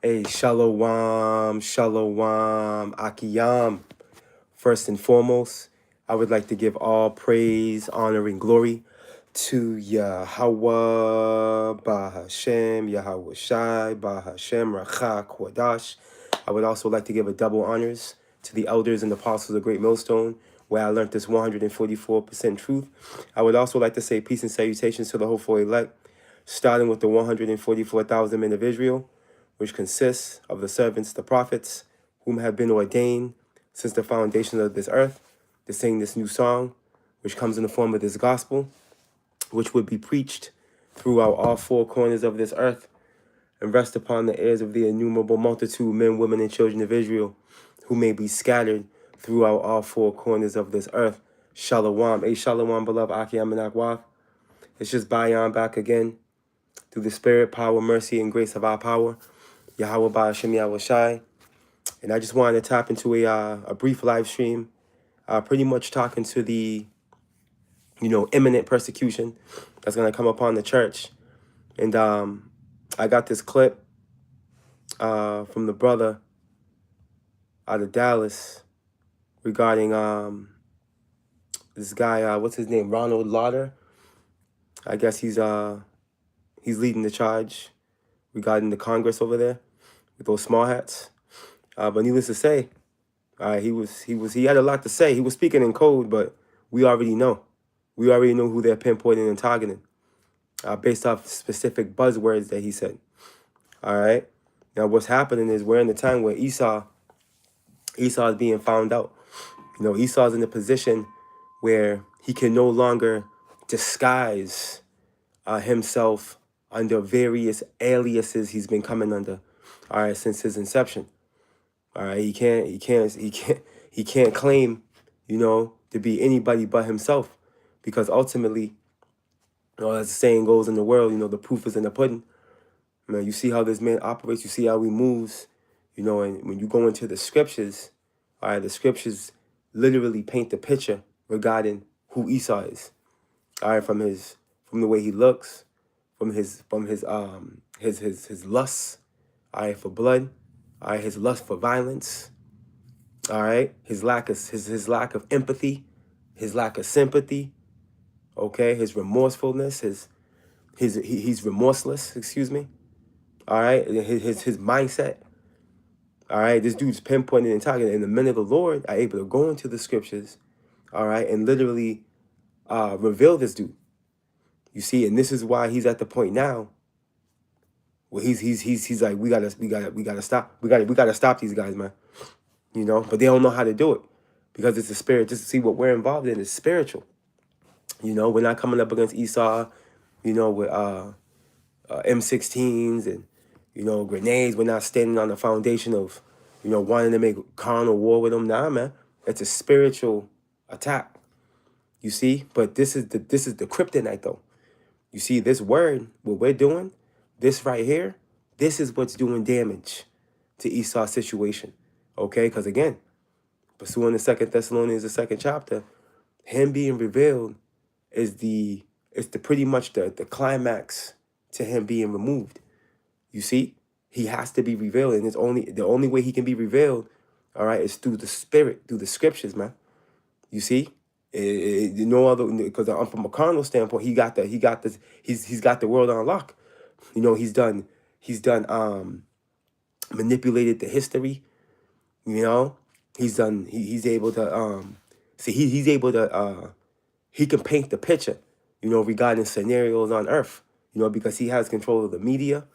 Hey, shalom, shalom, akiyam. First and foremost, I would like to give all praise, honor, and glory to Yahweh, Bahashem, Yahweh Shai, Bahashem, Racha, Kwadash. I would also like to give a double honors to the elders and apostles of Great Millstone, where I learned this 144% truth. I would also like to say peace and salutations to the hopeful elect, starting with the 144,000 men of Israel, which consists of the servants, the prophets, whom have been ordained since the foundation of this earth, to sing this new song, which comes in the form of this gospel, which would be preached throughout all four corners of this earth, and rest upon the ears of the innumerable multitude, men, women, and children of Israel, who may be scattered throughout all four corners of this earth. Shalom. A shalom, beloved Akiyam and Akwaf. It's just Bayan back again through the spirit, power, mercy, and grace of our power. Yahweh Ba'ashem Yahweh Shai. And I just wanted to tap into a brief live stream, pretty much talking to the, imminent persecution that's going to come upon the church. And I got this clip from the brother out of Dallas regarding this guy, what's his name, Ronald Lauder. I guess he's leading the charge regarding the Congress over there with those small hats. But needless to say, he had a lot to say. He was speaking in code, but we already know. We already know who they're pinpointing and targeting based off specific buzzwords that he said. All right. Now, what's happening is we're in the time where Esau is being found out. Esau's in a position where he can no longer disguise himself under various aliases he's been coming under, all right, since his inception. All right, he can't claim, to be anybody but himself, because ultimately, as the saying goes in the world, the proof is in the pudding. Man, you see how this man operates, you see how he moves, and when you go into the scriptures, all right, the scriptures literally paint the picture regarding who Esau is. All right, from the way he looks, from his lusts, all right, for blood, all right, his lust for violence, all right, his lack of empathy, his lack of sympathy, okay, his remorsefulness, he's remorseless, excuse me, all right, his mindset, all right, this dude's pinpointing and targeting, and the men of the Lord are able to go into the scriptures, all right, and literally reveal this dude. You see, and this is why he's at the point now where he's like, we gotta stop these guys, man. But they don't know how to do it because it's a spirit. Just to see what we're involved in is spiritual. We're not coming up against Esau, with M16s and grenades. We're not standing on the foundation of wanting to make carnal war with them. Nah, man, it's a spiritual attack. You see, but this is the kryptonite though. You see, this word, what we're doing, this right here, this is what's doing damage to Esau's situation. Okay, because again, pursuing the 2 Thessalonians, the 2nd chapter, him being revealed is pretty much the climax to him being removed. You see, he has to be revealed, and the only way he can be revealed, all right, is through the spirit, through the scriptures, man. You see, no other, because from a carnal standpoint, he's got the world on lock. He's done manipulated the history. He's able to he can paint the picture, regarding scenarios on earth, because he has control of the media.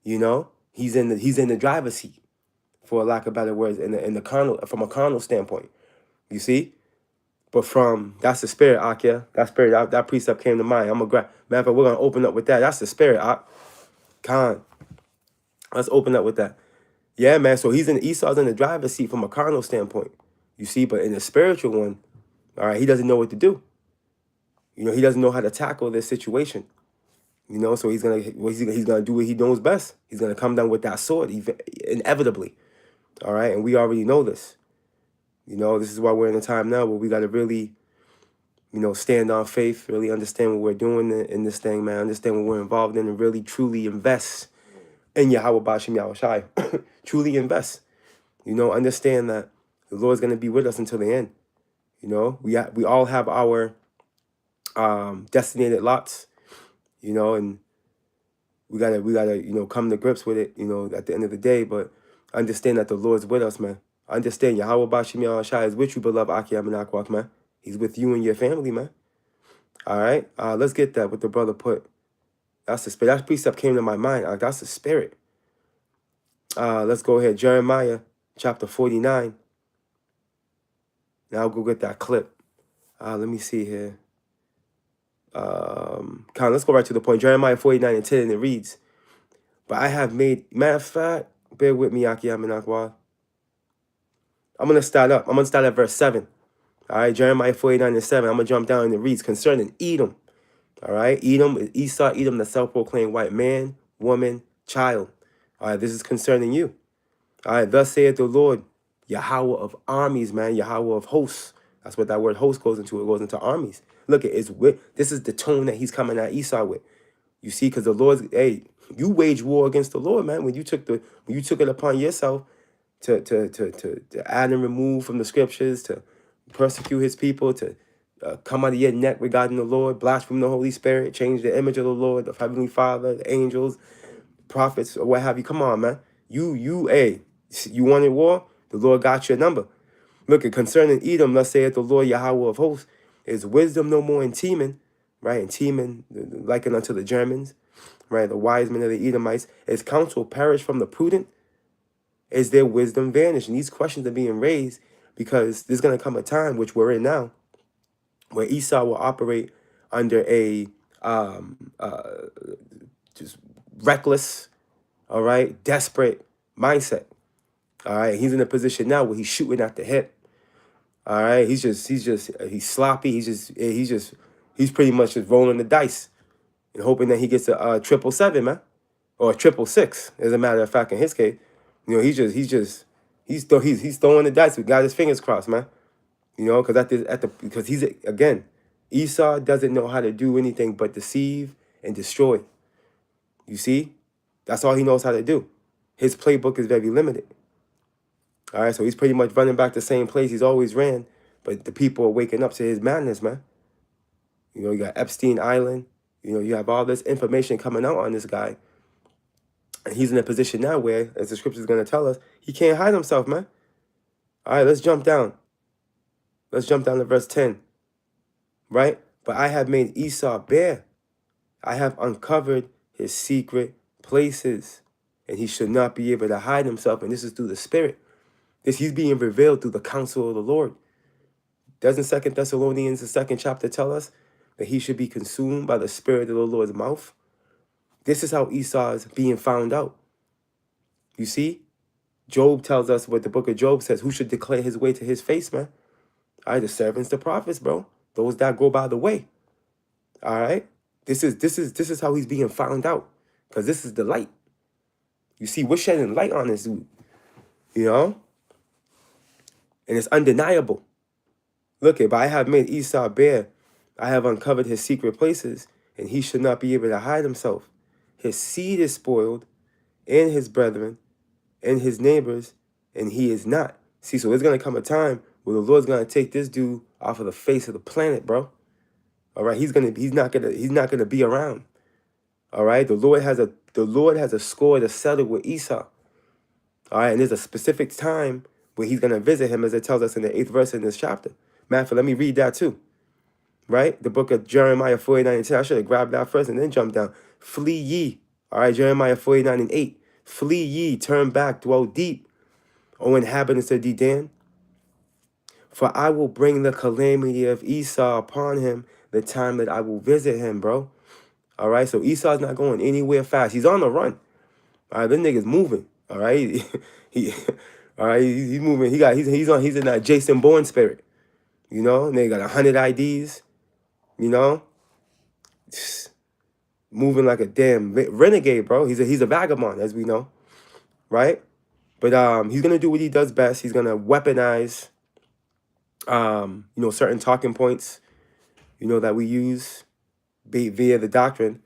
He's in the driver's seat, for lack of better words, in the carnal, from a carnal standpoint. You see. But that's the spirit, Akia. That spirit, that precept came to mind. I'm gonna matter of fact, we're gonna open up with that. That's the spirit, Ak. Khan. Let's open up with that. Yeah, man. So Esau's in the driver's seat from a carnal standpoint. You see, but in the spiritual one, all right, he doesn't know what to do. He doesn't know how to tackle this situation. So he's gonna do what he knows best. He's gonna come down with that sword, inevitably. All right, and we already know this. This is why we're in a time now where we got to really, stand on faith, really understand what we're doing in this thing, man. Understand what we're involved in, and really, truly invest, in Yahweh Bashim Yahushai. Truly invest. Understand that the Lord's going to be with us until the end. We all have our designated lots, and we gotta come to grips with it, at the end of the day. But understand that the Lord's with us, man. Understand Yahweh Bashim Yahushai is with you, beloved Akiyam and Akwak, man. He's with you and your family, man. All right, let's get that. What the brother put. That's the spirit. That precept came to my mind. That's the spirit. Let's go ahead. Jeremiah chapter 49. Now I'll go get that clip. Let me see here. Let's go right to the point. Jeremiah 49 and 10, and it reads, "But I have made," matter of fact, bear with me, Akiyam and Akwak. I'm going to start at verse 7. All right, Jeremiah 49 and 7. I'm going to jump down and it reads, concerning Edom. All right, Edom is Esau, Edom, the self-proclaimed white man, woman, child. All right, this is concerning you. All right, thus saith the Lord, Yahweh of armies, man, Yahweh of hosts. That's what that word host goes into. It goes into armies. Look, this is the tone that he's coming at Esau with. You see, because the Lord's, hey, you wage war against the Lord, man. When you took it upon yourself to add and remove from the scriptures, to persecute his people, to come out of your neck regarding the Lord, blaspheme the Holy Spirit, change the image of the Lord, the Heavenly Father, the angels, prophets, or what have you. Come on, man. You wanted war? The Lord got your number. Look, concerning Edom, thus saith the Lord Yahweh of hosts, is wisdom no more in Teman, right? And Teman, likened unto the Germans, right? The wise men of the Edomites. Is counsel perished from the prudent? Is their wisdom vanished? And these questions are being raised because there's going to come a time, which we're in now, where Esau will operate under a just reckless, all right, desperate mindset. All right, he's in a position now where he's shooting at the hip. All right, he's sloppy. He's pretty much just rolling the dice and hoping that he gets a 777, man, or a 666. As a matter of fact, in his case, he's throwing the dice. We got his fingers crossed, man. Because he's again, Esau doesn't know how to do anything but deceive and destroy. You see, that's all he knows how to do. His playbook is very limited. All right, so he's pretty much running back the same place he's always ran, but the people are waking up to his madness, man. You got Epstein Island. You have all this information coming out on this guy. And he's in a position now where, as the scripture is going to tell us, he can't hide himself, man. All right, let's jump down. Let's jump down to verse 10. Right? But I have made Esau bare. I have uncovered his secret places. And he should not be able to hide himself. And this is through the Spirit. He's being revealed through the counsel of the Lord. Doesn't 2 Thessalonians, the 2nd chapter, tell us that he should be consumed by the Spirit of the Lord's mouth? This is how Esau is being found out. You see? Job tells us what the book of Job says. Who should declare his way to his face, man? All right, the servants, the prophets, bro. Those that go by the way. All right? This is how he's being found out. Because this is the light. You see, we're shedding light on this dude. And it's undeniable. Look, but I have made Esau bare. I have uncovered his secret places, and he should not be able to hide himself. His seed is spoiled, and his brethren, and his neighbors, and he is not. See, so there's going to come a time where the Lord's going to take this dude off of the face of the planet, bro. All right, he's not gonna be around. All right, the Lord has a score to settle with Esau. All right, and there's a specific time where he's going to visit him, as it tells us in the 8th verse in this chapter. Matter, let me read that too. Right? The book of Jeremiah 49 and 10. I should have grabbed that first and then jumped down. Flee ye. All right, Jeremiah 49 and 8. Flee ye, turn back, dwell deep, O inhabitants of Dedan. For I will bring the calamity of Esau upon him the time that I will visit him, bro. All right, so Esau's not going anywhere fast. He's on the run. All right, this nigga's moving. All right, all right, he's moving. He's in that Jason Bourne spirit. They got 100 IDs. Moving like a damn renegade, bro. He's a vagabond, as we know, right? But he's gonna do what he does best. He's gonna weaponize, certain talking points, that we use via the doctrine,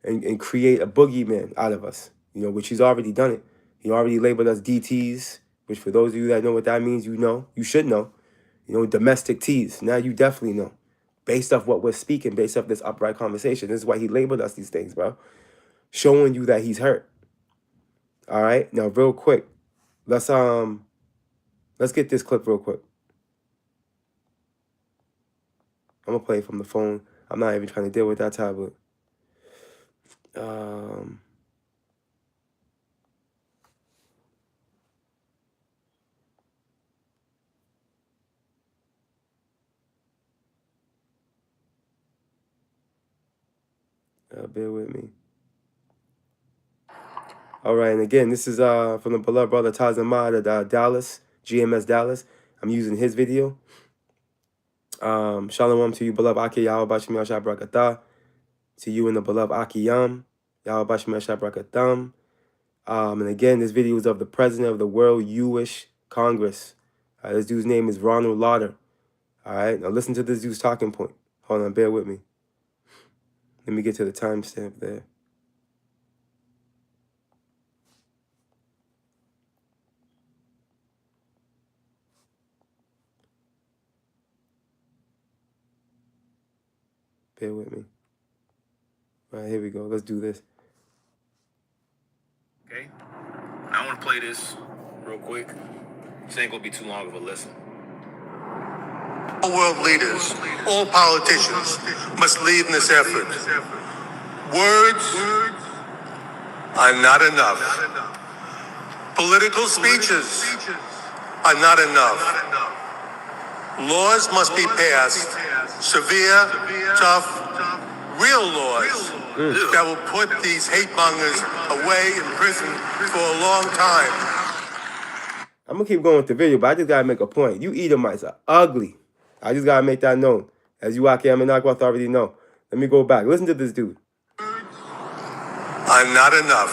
and create a boogeyman out of us. which he's already done it. He already labeled us DTs, which for those of you that know what that means, you should know. Domestic T's. Now you definitely know. Based off what we're speaking, based off this upright conversation. This is why he labeled us these things, bro. Showing you that he's hurt. All right? Now, real quick, let's get this clip real quick. I'm gonna play it from the phone. I'm not even trying to deal with that tablet. Bear with me. All right, and again, this is from the beloved brother Tazamad at Dallas, GMS Dallas. I'm using his video. Shalom to you, beloved Aki Yahweh Shemiah Shabrakatah. To you and the beloved Akiyam, Yahweh Shemiah Shabrakatah. And again, this video is of the president of the World Jewish Congress. This dude's name is Ronald Lauder. All right, now listen to this dude's talking point. Hold on, bear with me. Let me get to the timestamp there. Bear with me. All right, here we go. Let's do this. Okay, I want to play this real quick. This ain't gonna be too long of a listen. All world leaders, all politicians must lead in this effort. Words are not enough. Political speeches are not enough. Laws must be passed, severe, tough, real laws that will put these hate mongers away in prison for a long time. I'm going to keep going with the video, but I just got to make a point. You Edomites are ugly. I just got to make that known. As you Akiyamanakwath already know. Let me go back. Listen to this dude. Are not enough.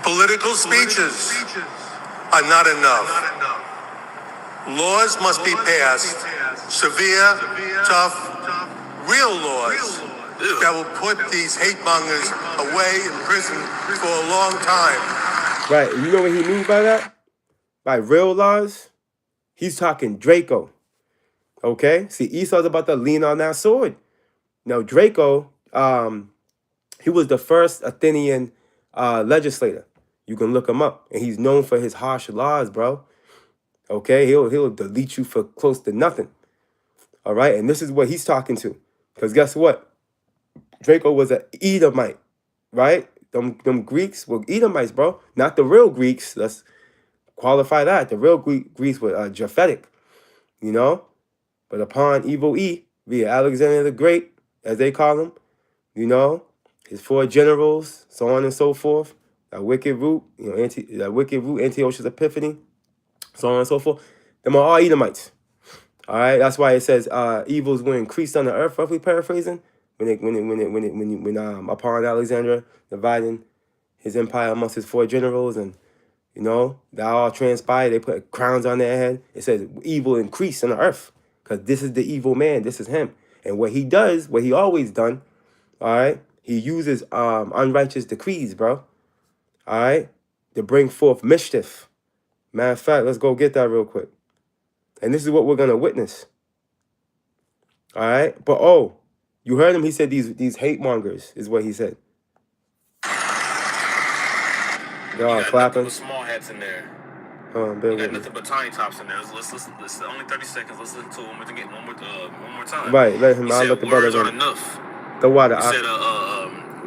Political speeches are not enough. Laws must be passed, severe, tough, real laws that will put these hate mongers away in prison for a long time. Right, you know what he means by that? By real laws? He's talking Draco. Okay? See, Esau's about to lean on that sword. Now, Draco, he was the first Athenian legislator. You can look him up. And he's known for his harsh laws, bro. Okay? He'll delete you for close to nothing. All right? And this is what he's talking to. Because guess what? Draco was an Edomite. Right? Them Greeks were Edomites, bro. Not the real Greeks. Let's qualify that. The real Greeks were Japhetic. But upon evil E, via Alexander the Great, as they call him, his 4 generals, so on and so forth, that wicked root, Antiochus Epiphanes, so on and so forth, them are all Edomites. All right, that's why it says evils were increased on the earth, roughly paraphrasing, when upon Alexander dividing his empire amongst his 4 generals, and that all transpired. They put crowns on their head. It says evil increased on the earth. Because this is the evil man. This is him. And what he does, what he always done, all right, he uses unrighteous decrees, bro. All right, to bring forth mischief. Matter of fact, let's go get that real quick. And this is what we're going to witness. All right, but you heard him. He said these hate mongers is what he said. They're all clapping. With small hats in there. Bear you with got me. nothing but tiny tops in there. Let's listen. Listen, only 30 seconds. Let's listen to him one more time. Right, let him. I'll let the brothers aren't enough. The water. He said,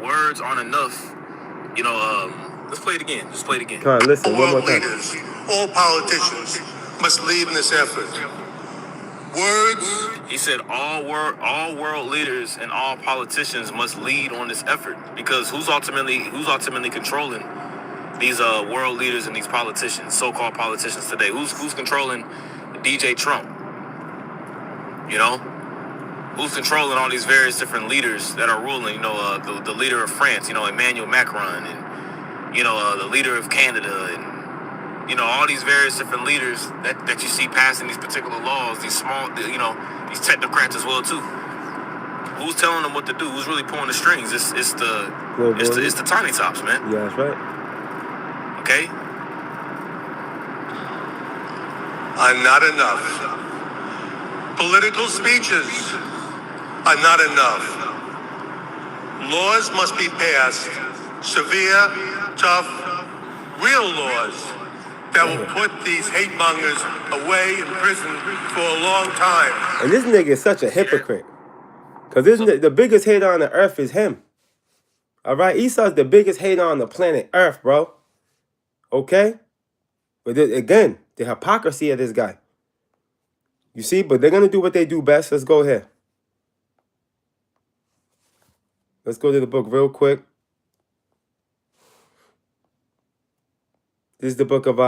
words aren't enough. Let's play it again. Just play it again. Come on, listen one more time. Leaders, all politicians must lead in this effort. Words. He said all world leaders and all politicians must lead on this effort, because who's ultimately controlling these world leaders and these politicians, so-called politicians today? Who's controlling DJ Trump? Who's controlling all these various different leaders that are ruling? The leader of France, Emmanuel Macron, and the leader of Canada, and all these various different leaders that you see passing these particular laws. These small, these technocrats as well too. Who's telling them what to do? Who's really pulling the strings? It's the tiny tops, man. Yeah, that's right. Okay. Are not enough. Political speeches are not enough. Laws must be passed, severe, tough, real laws that will put these hate mongers away in prison for a long time. And this nigga is such a hypocrite. Because the biggest hater on the earth is him. All right? Esau's the biggest hater on the planet Earth, bro. Okay? But again, the hypocrisy of this guy. You see? But they're going to do what they do best. Let's go here. Let's go to the book real quick. This is the book of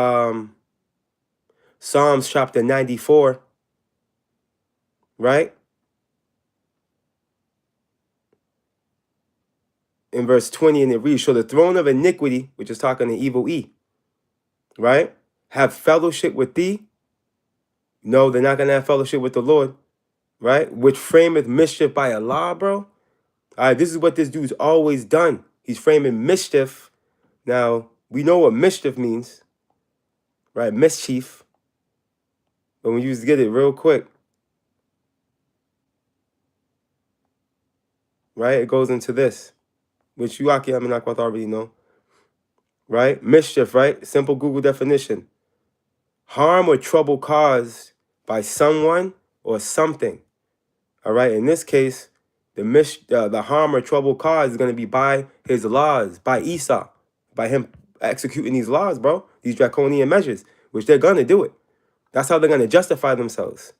Psalms chapter 94. Right? In verse 20, and it reads, "So the throne of iniquity," which is talking to evil E, right? "Have fellowship with thee." No, they're not going to have fellowship with the Lord, right? "Which frameth mischief by a law," bro. All right, this is what this dude's always done. He's framing mischief. Now, we know what mischief means, right? Mischief. But when you just get it real quick, right? It goes into this, which you Akiyaminakwat already know, right? Mischief, right? Simple Google definition. Harm or trouble caused by someone or something. All right, in this case, the harm or trouble caused is going to be by his laws, by Esau, by him executing these laws, bro, these draconian measures, which they're going to do it. That's how they're going to justify themselves,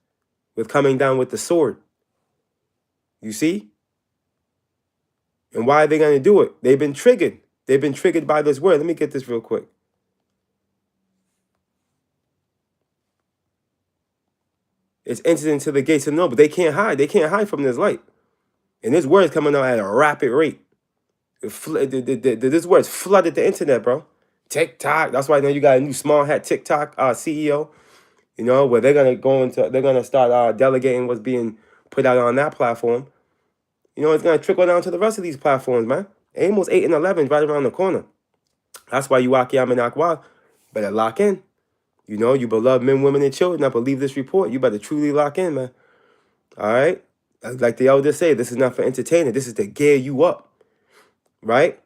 with coming down with the sword. You see? And why are they going to do it? They've been triggered. They've been triggered by this word. Let me get this real quick. It's entered into the gates of no, but they can't hide. They can't hide from this light. And this word is coming out at a rapid rate. This word's flooded the internet, bro. TikTok. That's why now you got a new small hat TikTok CEO. You know, where they're gonna start delegating what's being put out on that platform. You know, it's gonna trickle down to the rest of these platforms, man. Amos 8 and 11 is right around the corner. That's why you Akiyam and Akwa better lock in. You know, you beloved men, women, and children. I believe this report. You better truly lock in, man. All right? Like the elders say, this is not for entertainment. This is to gear you up, right?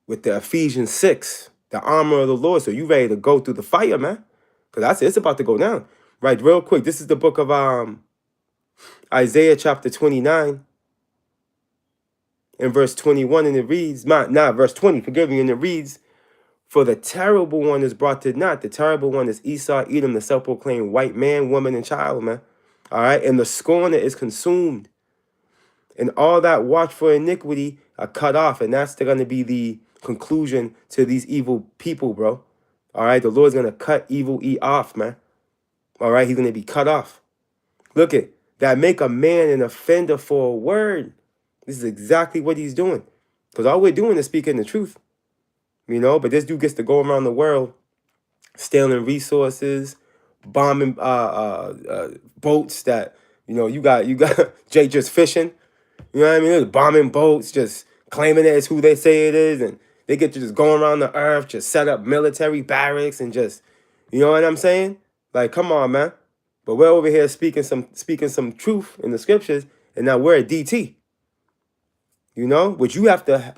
With the Ephesians 6, the armor of the Lord. So you ready to go through the fire, man. Because it's about to go down. Right, real quick. This is the book of Isaiah chapter 29 and verse 21. And it reads, verse 20, forgive me. And it reads, "For the terrible one is brought to naught." The terrible one is Esau, Edom, the self-proclaimed white man, woman, and child, man. All right, "And the scorner is consumed. And all that watch for iniquity are cut off." And that's going to be the conclusion to these evil people, bro. All right, the Lord's going to cut evil off, man. All right, he's going to be cut off. Look at that. "Make a man an offender for a word." This is exactly what he's doing. Because all we're doing is speaking the truth. You know, but this dude gets to go around the world stealing resources, bombing boats that, you know, you got Jay just fishing. You know what I mean? Just bombing boats, just claiming it as who they say it is, and they get to just go around the earth, just set up military barracks and just, you know what I'm saying? Like, come on, man. But we're over here speaking some truth in the scriptures, and now we're at DT. You know, which you have to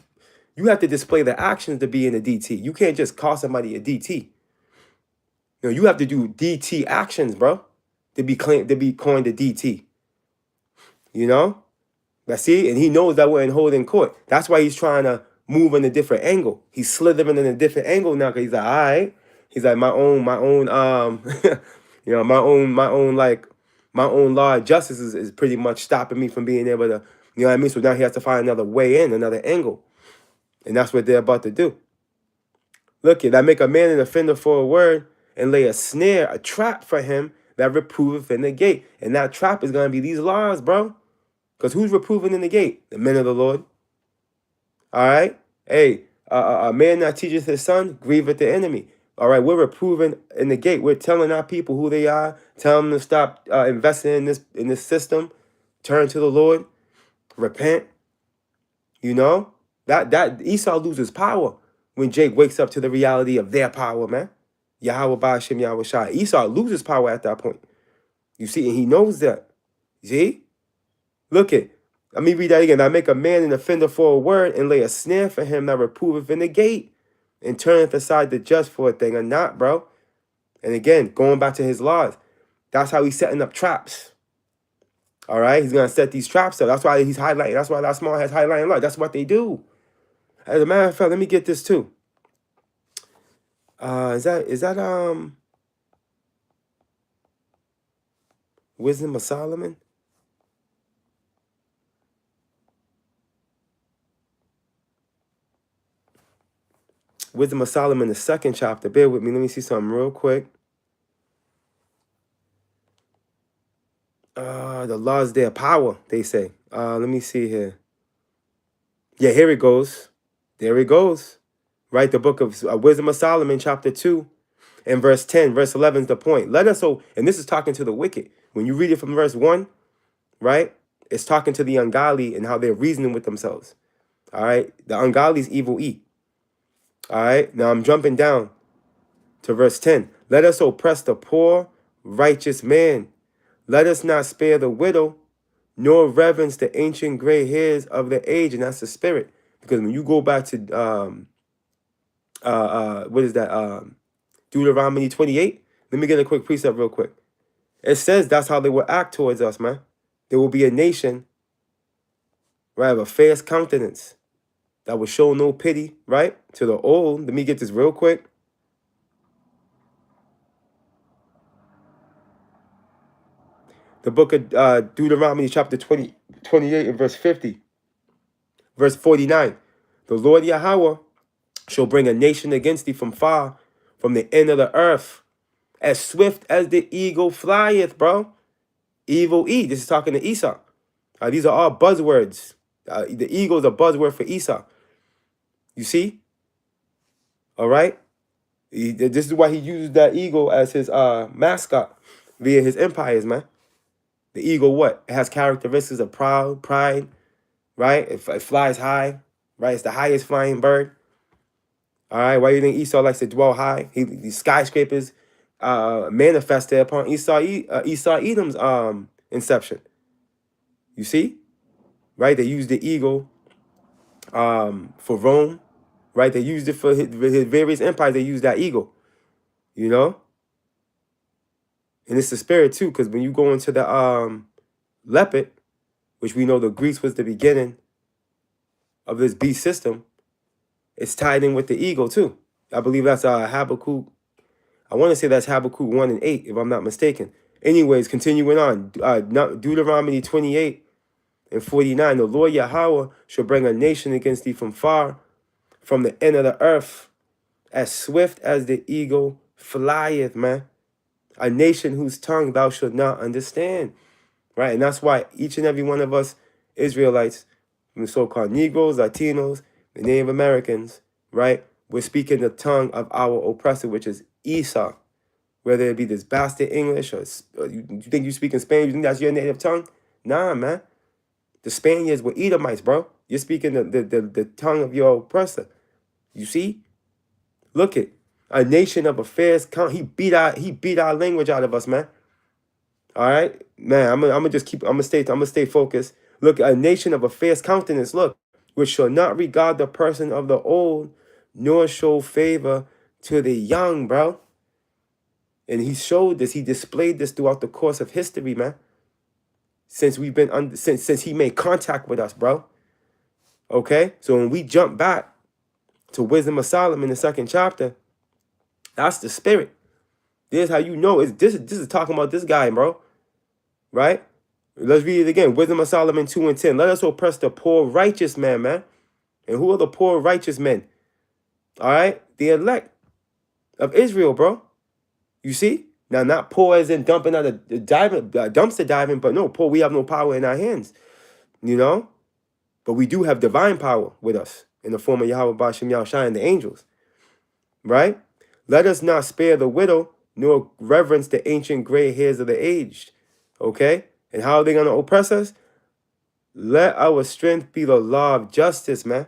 display the actions to be in a DT. You can't just call somebody a DT. You know, you have to do DT actions, bro, to be coined a DT. You know? See, and he knows that we're in holding court. That's why he's trying to move in a different angle. He's slithering in a different angle now, because he's like, all right. He's like, my own you know, my own law of justice is pretty much stopping me from being able to, you know what I mean? So now he has to find another way in, another angle. And that's what they're about to do. Look at that. "Make a man an offender for a word, and lay a snare, a trap for him that reproveth in the gate." And that trap is going to be these laws, bro. Because who's reproving in the gate? The men of the Lord. All right? Hey, a man that teaches his son, grieveth the enemy. All right, we're reproving in the gate. We're telling our people who they are, telling them to stop investing in this system, turn to the Lord. Repent. You know? That Esau loses power when Jake wakes up to the reality of their power, man. Yahweh Ba'ashem Yahweh Shai. Esau loses power at that point. You see, and he knows that. See? Look it. Let me read that again. I make a man an offender for a word, and lay a snare for him that reproveth in the gate, and turneth aside the just for a thing or not, bro. And again, going back to his laws, that's how he's setting up traps. All right? He's going to set these traps up. That's why he's highlighting. That's why that small has highlighting law. That's what they do. As a matter of fact, let me get this too. Is that Wisdom of Solomon? Wisdom of Solomon, the second chapter. Bear with me. Let me see something real quick. The laws their power, they say. Let me see here. Yeah, here it goes. There it goes. Right, the book of Wisdom of Solomon, chapter 2, and verse 10, verse 11 is the point. Let us, and this is talking to the wicked. When you read it from verse 1, right, it's talking to the ungodly and how they're reasoning with themselves. All right, the ungodly's evil eat. All right, now I'm jumping down to verse 10. Let us oppress the poor, righteous man. Let us not spare the widow, nor reverence the ancient gray hairs of the age. And that's the spirit. Because when you go back to, what is that? Deuteronomy 28. Let me get a quick precept real quick. It says that's how they will act towards us, man. There will be a nation, right, of a fierce countenance that will show no pity, right, to the old. Let me get this real quick. The book of Deuteronomy chapter 28 and verse 50. Verse 49. The Lord Yahweh shall bring a nation against thee from far, from the end of the earth, as swift as the eagle flieth, bro. Evil eat. This is talking to Esau. These are all buzzwords. The eagle is a buzzword for Esau. You see? All right? This is why he uses that eagle as his mascot via his empires, man. The eagle, what? It has characteristics of pride, right? It flies high, right? It's the highest flying bird. All right, why do you think Esau likes to dwell high? These skyscrapers manifested upon Esau Edom's inception. You see, right? They used the eagle for Rome, right? They used it for his various empires. They used that eagle, you know. And it's the spirit too, because when you go into the leopard, which we know the Greeks was the beginning of this beast system, it's tied in with the eagle too. I believe that's Habakkuk. I want to say that's Habakkuk 1 and 8, if I'm not mistaken. Anyways, continuing on. Deuteronomy 28 and 49. The Lord Yahweh shall bring a nation against thee from far, from the end of the earth, as swift as the eagle flieth, man. A nation whose tongue thou shalt not understand. Right? And that's why each and every one of us Israelites, the so-called Negroes, Latinos, the Native Americans, right? We're speaking the tongue of our oppressor, which is Esau. Whether it be this bastard English or you think you speak in Spanish, you think that's your native tongue? Nah, man. The Spaniards were Edomites, bro. You're speaking the tongue of your oppressor. You see? Look it. A nation of affairs count. He beat our language out of us, man. All right, man. I'm gonna stay focused. Look, a nation of a fierce countenance. Look, which shall not regard the person of the old, nor show favor to the young, bro. And he showed this. He displayed this throughout the course of history, man. Since we've been since he made contact with us, bro. Okay, so when we jump back to Wisdom of Solomon, the second chapter, that's the spirit. This is how you know this is talking about this guy, bro. Right? Let's read it again. Wisdom of Solomon 2 and 10. Let us oppress the poor righteous man, man. And who are the poor righteous men? All right? The elect of Israel, bro. You see? Now, not poor as in dumping out of dumpster diving, but no, poor, we have no power in our hands. You know? But we do have divine power with us in the form of Yahweh Ba'ashem Yahushua and the angels. Right? Let us not spare the widow, nor reverence the ancient gray hairs of the aged. Okay? And how are they going to oppress us? Let our strength be the law of justice, man.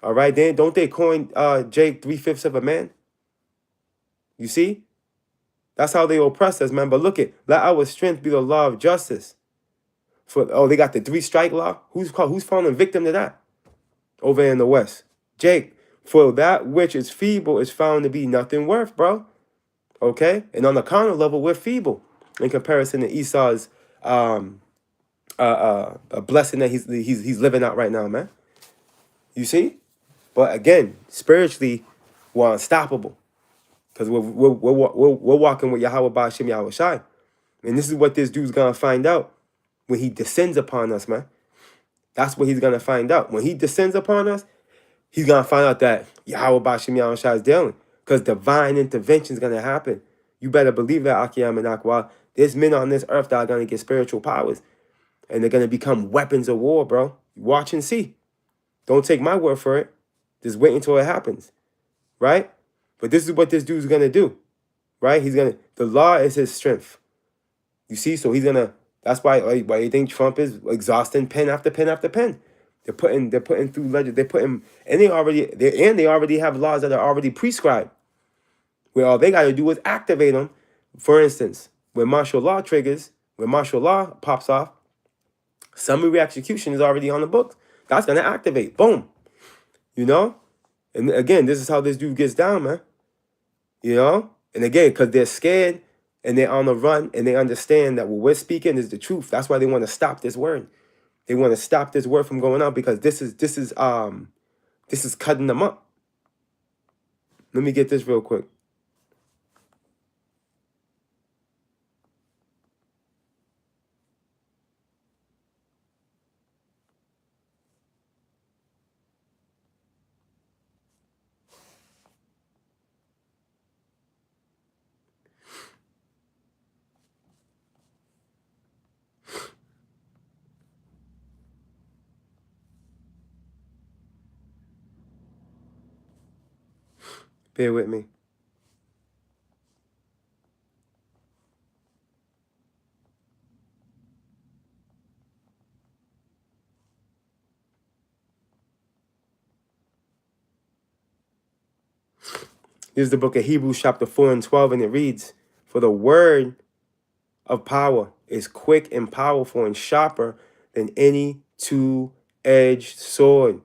All right, then don't they coin Jake 3/5 of a man? You see? That's how they oppress us, man. But look at, let our strength be the law of justice. They got the 3-strike law. Who's falling victim to that? Over in the West. Jake, for that which is feeble is found to be nothing worth, bro. Okay? And on the carnal level, we're feeble in comparison to Esau's a blessing that he's living out right now, man. You see? But again, spiritually, we're unstoppable. Because we're walking with Yahweh Ba'ashem Yahweh Shai. And this is what this dude's going to find out when he descends upon us, man. That's what he's going to find out. When he descends upon us, he's going to find out that Yahweh Ba'ashem Yahweh Shai is dealing. Because divine intervention is going to happen. You better believe that, Akiyam and Akwa. There's men on this earth that are going to get spiritual powers. And they're going to become weapons of war, bro. Watch and see. Don't take my word for it. Just wait until it happens. Right? But this is what this dude's going to do. Right? The law is his strength. You see? So he's going to, that's why you think Trump is exhausting pen after pen after pen. They're putting through legend. And they already have laws that are already prescribed. Where all they got to do is activate them. For instance, when martial law pops off, summary execution is already on the books. That's going to activate. Boom. You know? And again, this is how this dude gets down, man. You know? And again, because they're scared and they're on the run and they understand that what we're speaking is the truth. That's why they want to stop this word. They want to stop this word from going out because this is cutting them up. Let me get this real quick. Bear with me. This is the book of Hebrews chapter 4 and 12, and it reads, "For the word of power is quick and powerful and sharper than any two-edged sword."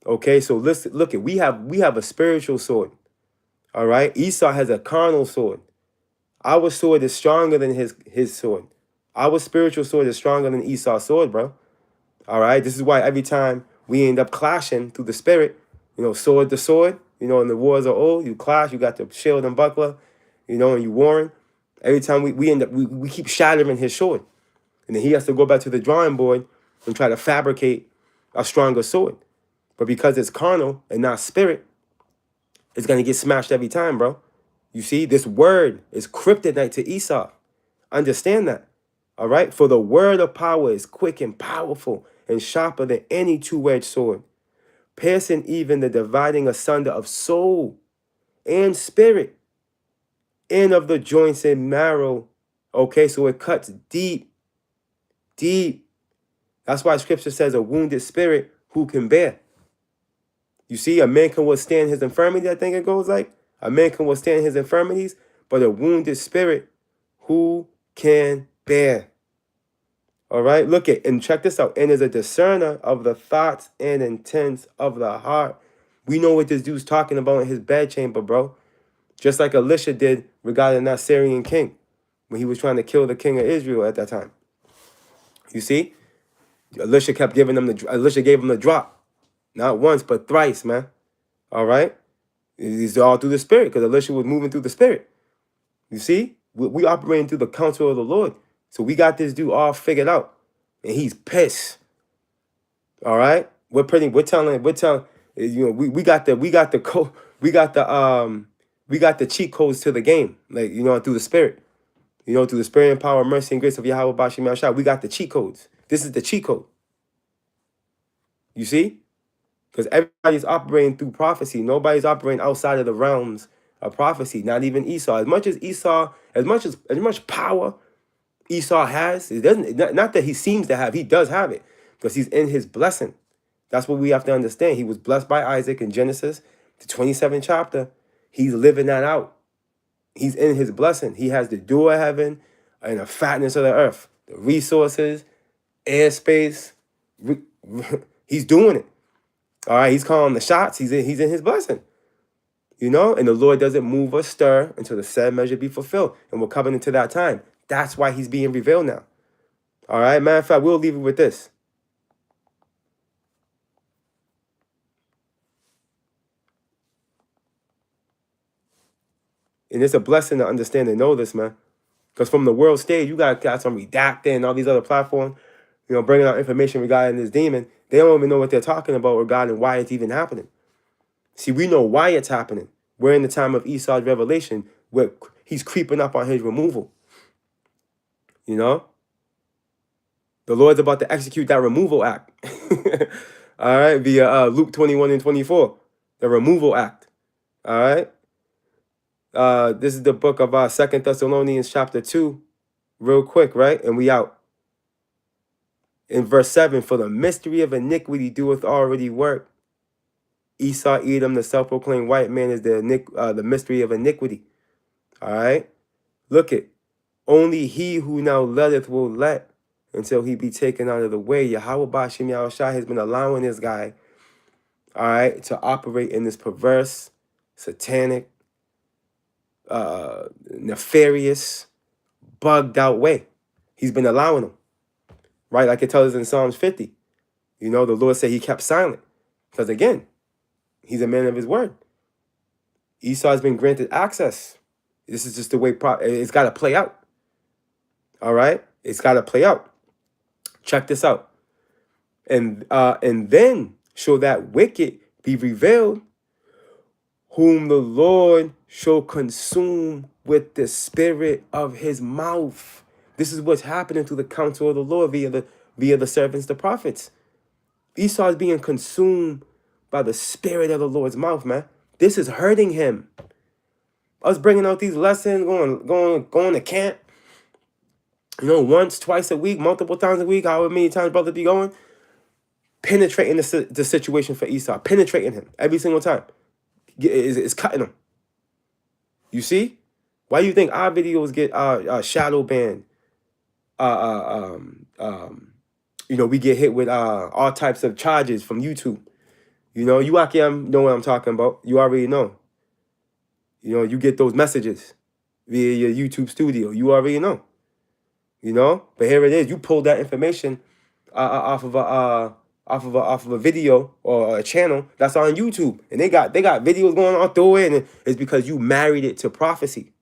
Okay, so listen, look, we have a spiritual sword. All right, Esau has a carnal sword. Our sword is stronger than his sword. Our spiritual sword is stronger than Esau's sword, bro. All right, this is why every time we end up clashing through the spirit, sword to sword, and the wars are old, you clash, you got the shield and buckler, and you warring. Every time we end up, we keep shattering his sword. And then he has to go back to the drawing board and try to fabricate a stronger sword. But because it's carnal and not spirit, it's going to get smashed every time, bro. You see, this word is kryptonite to Esau. Understand that. All right? For the word of power is quick and powerful and sharper than any two-edged sword, piercing even the dividing asunder of soul and spirit and of the joints and marrow. Okay, so it cuts deep, deep. That's why scripture says a wounded spirit who can bear. You see, a man can withstand his infirmity, I think it goes like. A man can withstand his infirmities, but a wounded spirit who can bear. All right, look at, and check this out. And is a discerner of the thoughts and intents of the heart. We know what this dude's talking about in his bedchamber, bro. Just like Elisha did regarding that Syrian king when he was trying to kill the king of Israel at that time. You see, Elisha gave him the drop. Not once, but thrice, man. All right? These are all through the spirit because Elisha was moving through the spirit. You see? We operating through the counsel of the Lord. So we got this dude all figured out. And he's pissed. All right? We got the cheat codes to the game. Like, through the spirit. Through the spirit and power, mercy, and grace of Yahweh Ba'ashem Yahweh Shai, we got the cheat codes. This is the cheat code. You see? Because everybody's operating through prophecy. Nobody's operating outside of the realms of prophecy. Not even Esau. As much power Esau has, it doesn't. Not that he seems to have. He does have it. because he's in his blessing. That's what we have to understand. He was blessed by Isaac in Genesis, the 27th chapter. He's living that out. He's in his blessing. He has the dew of heaven and the fatness of the earth, the resources, airspace. He's doing it. All right, he's calling the shots. He's in his blessing. You know, and the Lord doesn't move or stir until the said measure be fulfilled. And we're coming into that time. That's why he's being revealed now. All right, matter of fact, we'll leave it with this. And it's a blessing to understand and know this, man. Because from the world stage, you got some redacting and all these other platforms, you know, bringing out information regarding this demon. They don't even know what they're talking about regarding why it's even happening. See, we know why it's happening. We're in the time of Esau's revelation where he's creeping up on his removal. You know? The Lord's about to execute that removal act. All right? Via Luke 21 and 24. The removal act. All right? This is the book of 2 Thessalonians chapter 2. Real quick, right? And we out. In verse 7, for the mystery of iniquity doeth already work. Esau, Edom, the self-proclaimed white man, is the mystery of iniquity. All right? Look it. Only he who now letteth will let until he be taken out of the way. Yahweh Bashim Yahushua has been allowing this guy, all right, to operate in this perverse, satanic, nefarious, bugged out way. He's been allowing him. Right? Like it tells us in Psalms 50. You know, the Lord said he kept silent. Because again, he's a man of his word. Esau has been granted access. This is just the way it's got to play out. All right? It's got to play out. Check this out. And then shall that wicked be revealed, whom the Lord shall consume with the spirit of his mouth. This is what's happening through the counsel of the Lord via the servants, the prophets. Esau is being consumed by the spirit of the Lord's mouth, man. This is hurting him. Us bringing out these lessons, going to camp, you know, once, twice a week, multiple times a week, however many times brother be going, penetrating the situation for Esau, penetrating him every single time. It's cutting him. You see? Why do you think our videos get shadow banned? You know, we get hit with all types of charges from YouTube. You know, you Akim know what I'm talking about. You already know. You know, you get those messages via your YouTube studio. You already know. You know, but here it is. You pulled that information off of a video or a channel that's on YouTube, and they got videos going on through it, and it's because you married it to prophecy.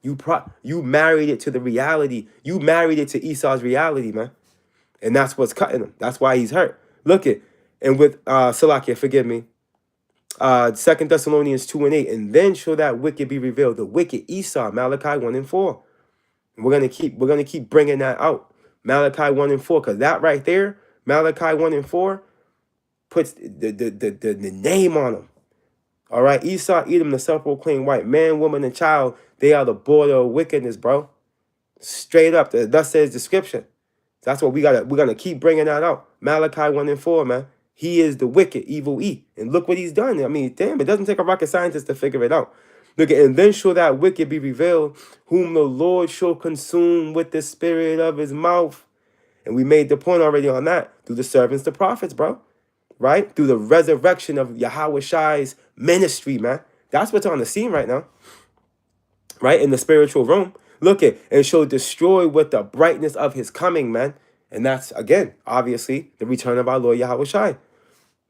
You married it to the reality. You married it to Esau's reality, man. And that's what's cutting him. That's why he's hurt. Look it. And with Salakia, forgive me. 2 Thessalonians 2 and 8. And then shall that wicked be revealed. The wicked Esau, Malachi 1 and 4. And we're gonna keep bringing that out. Malachi 1 and 4. Because that right there, Malachi 1 and 4, puts the name on him. All right, Esau, Edom, the self-proclaimed white man, woman, and child, they are the border of wickedness, bro. Straight up, thus says the scripture. That's what we're gonna keep bringing that out. Malachi 1 and 4, man. He is the wicked, evil E. And look what he's done. I mean, damn, it doesn't take a rocket scientist to figure it out. Look, and then shall that wicked be revealed, whom the Lord shall consume with the spirit of his mouth. And we made the point already on that through the servants, the prophets, bro. Right? Through the resurrection of Yahweh Shai's ministry, man. That's what's on the scene right now. Right? In the spiritual realm. Look at, and shall destroy with the brightness of his coming, man. And that's, again, obviously, the return of our Lord Yahweh Shai.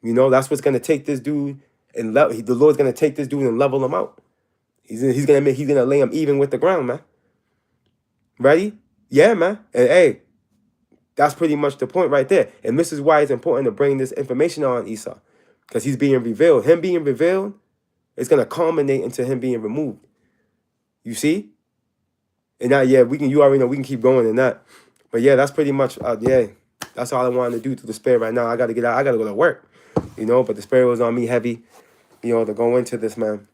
You know, that's what's going to take this dude, and the Lord's going to take this dude and level him out. He's going to lay him even with the ground, man. Ready? Yeah, man. And hey, that's pretty much the point right there. And this is why it's important to bring this information on Esau. Because he's being revealed. Him being revealed is going to culminate into him being removed. You see? And now, yeah, you already know we can keep going in that. But yeah, that's pretty much, that's all I wanted to do to the spirit right now. I got to get out. I got to go to work, you know, but the spirit was on me heavy, you know, to go into this, man.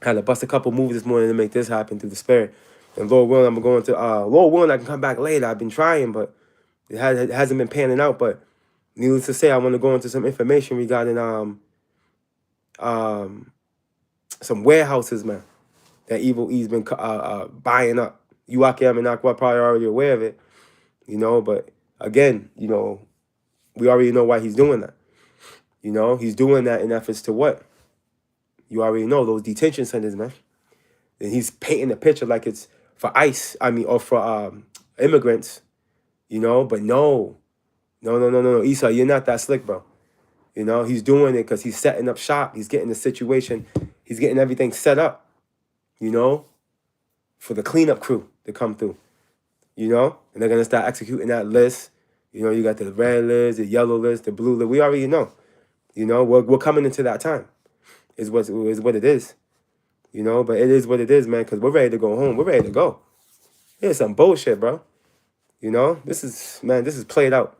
I had to bust a couple moves this morning to make this happen through the spirit. And Lord willing, I'm going to, Lord willing, I can come back later. I've been trying, but It hasn't been panning out, but needless to say, I want to go into some information regarding some warehouses, man, that Evil E's been buying up. You Akim and Aqua probably already aware of it, you know, but again, you know, we already know why he's doing that. You know, he's doing that in efforts to what? You already know, those detention centers, man. And he's painting the picture like it's for ICE, or for immigrants, you know, but no. No. Esau, you're not that slick, bro. You know, he's doing it because he's setting up shop. He's getting the situation. He's getting everything set up, you know, for the cleanup crew to come through, you know, and they're going to start executing that list. You know, you got the red list, the yellow list, the blue list. We already know, you know, we're coming into that time is what it is, you know, but it is what it is, man, because we're ready to go home. We're ready to go. It's some bullshit, bro. You know, this is played out.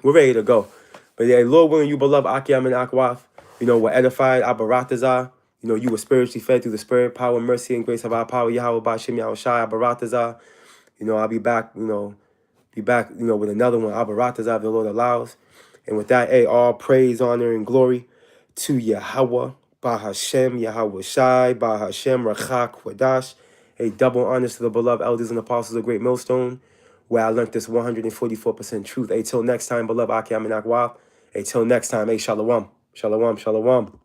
We're ready to go. But yeah, Lord willing, you beloved Akiam and Akwaf, you know, were edified, Abaratazah. You know, you were spiritually fed through the spirit, power, mercy, and grace of our power, Yahweh Bashim Yahushai, Abaratazah. You know, I'll be back, you know, with another one, Abaratazah, if the Lord allows. And with that, all praise, honor, and glory to Yahweh, Bahashem, Yahweh Shai, Bahashem, Rachak, Wadash. Double honors to the beloved elders and apostles of Great Millstone, where I learned this 144% truth. Till next time, beloved Akiam and Akwaf. Till next time, shalom. Shalom, shalom.